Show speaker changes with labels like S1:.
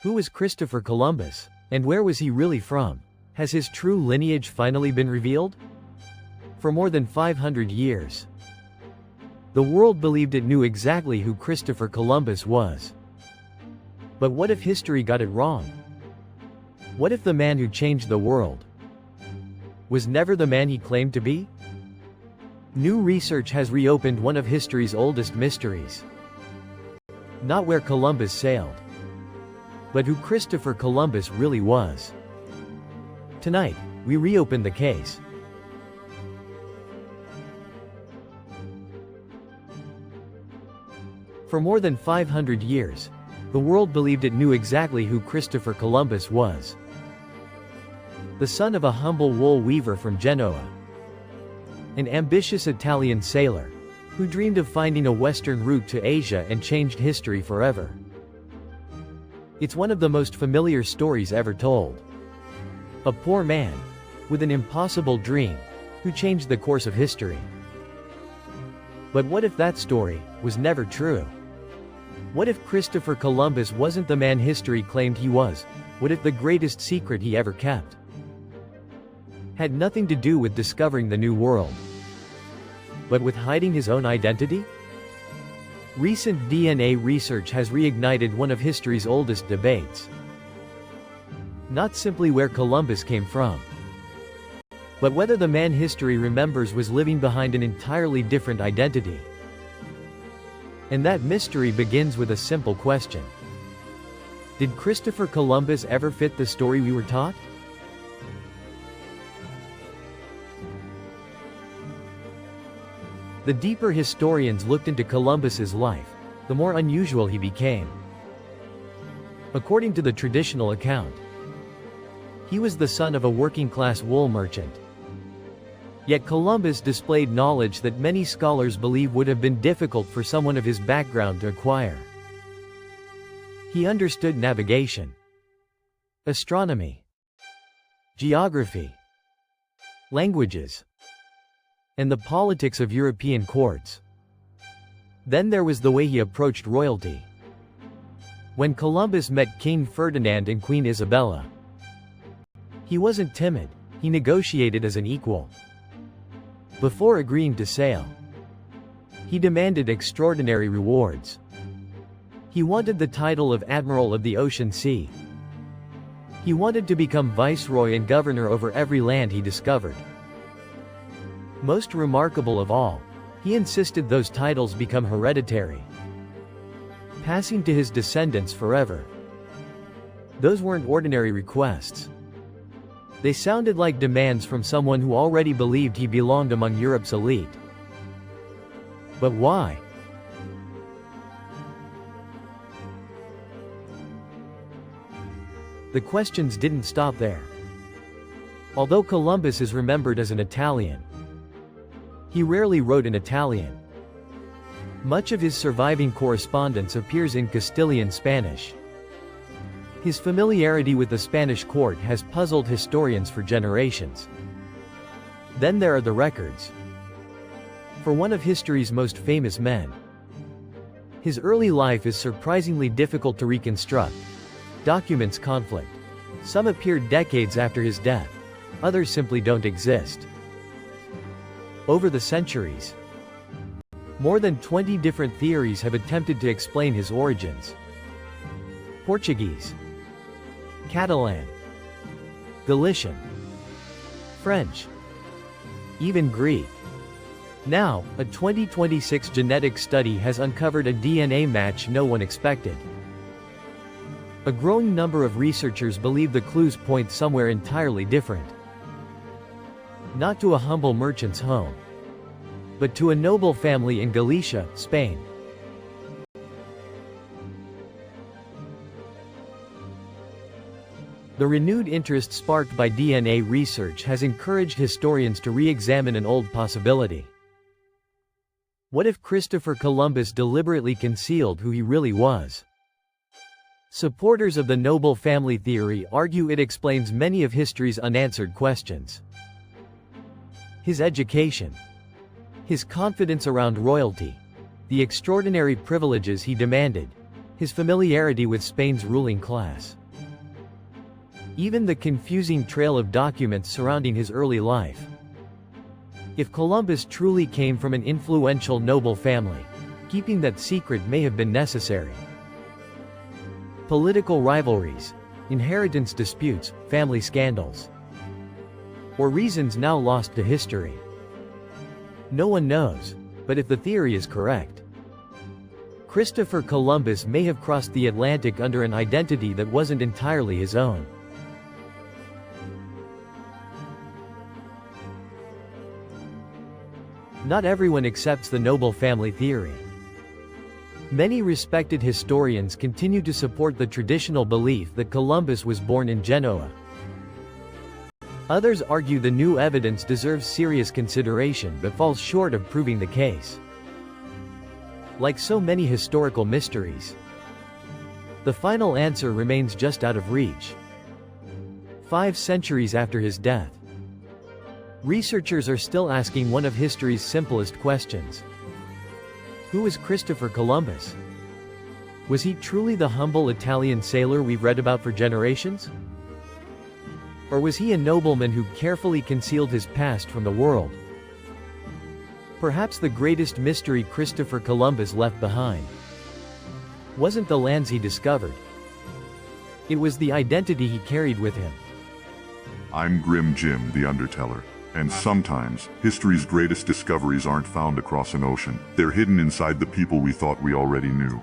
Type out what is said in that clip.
S1: Who was Christopher Columbus, and where was he really from? Has his true lineage finally been revealed? For more than 500 years, the world believed it knew exactly who Christopher Columbus was. But what if history got it wrong? What if the man who changed the world was never the man he claimed to be? New research has reopened one of history's oldest mysteries. Not where Columbus sailed, but who Christopher Columbus really was. Tonight, we reopen the case. For more than 500 years, the world believed it knew exactly who Christopher Columbus was. The son of a humble wool weaver from Genoa, an ambitious Italian sailor, who dreamed of finding a western route to Asia and changed history forever. It's one of the most familiar stories ever told. A poor man, with an impossible dream, who changed the course of history. But what if that story was never true? What if Christopher Columbus wasn't the man history claimed he was? What if the greatest secret he ever kept had nothing to do with discovering the new world, but with hiding his own identity? Recent DNA research has reignited one of history's oldest debates. Not simply where Columbus came from, but whether the man history remembers was living behind an entirely different identity. And that mystery begins with a simple question. Did Christopher Columbus ever fit the story we were taught? The deeper historians looked into Columbus's life, the more unusual he became. According to the traditional account, he was the son of a working-class wool merchant. Yet Columbus displayed knowledge that many scholars believe would have been difficult for someone of his background to acquire. He understood navigation, astronomy, geography, languages, and the politics of European courts. Then there was the way he approached royalty. When Columbus met King Ferdinand and Queen Isabella, he wasn't timid, he negotiated as an equal. Before agreeing to sail, he demanded extraordinary rewards. He wanted the title of Admiral of the Ocean Sea. He wanted to become viceroy and governor over every land he discovered. Most remarkable of all, he insisted those titles become hereditary, passing to his descendants forever. Those weren't ordinary requests. They sounded like demands from someone who already believed he belonged among Europe's elite. But why? The questions didn't stop there. Although Columbus is remembered as an Italian, he rarely wrote in Italian. Much of his surviving correspondence appears in Castilian Spanish. His familiarity with the Spanish court has puzzled historians for generations. Then there are the records. For one of history's most famous men, his early life is surprisingly difficult to reconstruct. Documents conflict. Some appeared decades after his death. Others simply don't exist. Over the centuries, more than 20 different theories have attempted to explain his origins. Portuguese, Catalan, Galician, French, even Greek. Now, a 2026 genetic study has uncovered a DNA match no one expected. A growing number of researchers believe the clues point somewhere entirely different. Not to a humble merchant's home, but to a noble family in Galicia, Spain. The renewed interest sparked by DNA research has encouraged historians to re-examine an old possibility. What if Christopher Columbus deliberately concealed who he really was? Supporters of the noble family theory argue it explains many of history's unanswered questions. His education, his confidence around royalty, the extraordinary privileges he demanded, his familiarity with Spain's ruling class. Even the confusing trail of documents surrounding his early life. If Columbus truly came from an influential noble family, keeping that secret may have been necessary. Political rivalries, inheritance disputes, family scandals, or reasons now lost to history. No one knows, but if the theory is correct, Christopher Columbus may have crossed the Atlantic under an identity that wasn't entirely his own. Not everyone accepts the noble family theory. Many respected historians continue to support the traditional belief that Columbus was born in Genoa. Others argue the new evidence deserves serious consideration but falls short of proving the case. Like so many historical mysteries, the final answer remains just out of reach. 5 centuries after his death, researchers are still asking one of history's simplest questions. Who was Christopher Columbus? Was he truly the humble Italian sailor we've read about for generations? Or was he a nobleman who carefully concealed his past from the world? Perhaps the greatest mystery Christopher Columbus left behind wasn't the lands he discovered. It was the identity he carried with him.
S2: I'm Grim Jim, the Underteller. And sometimes, history's greatest discoveries aren't found across an ocean. They're hidden inside the people we thought we already knew.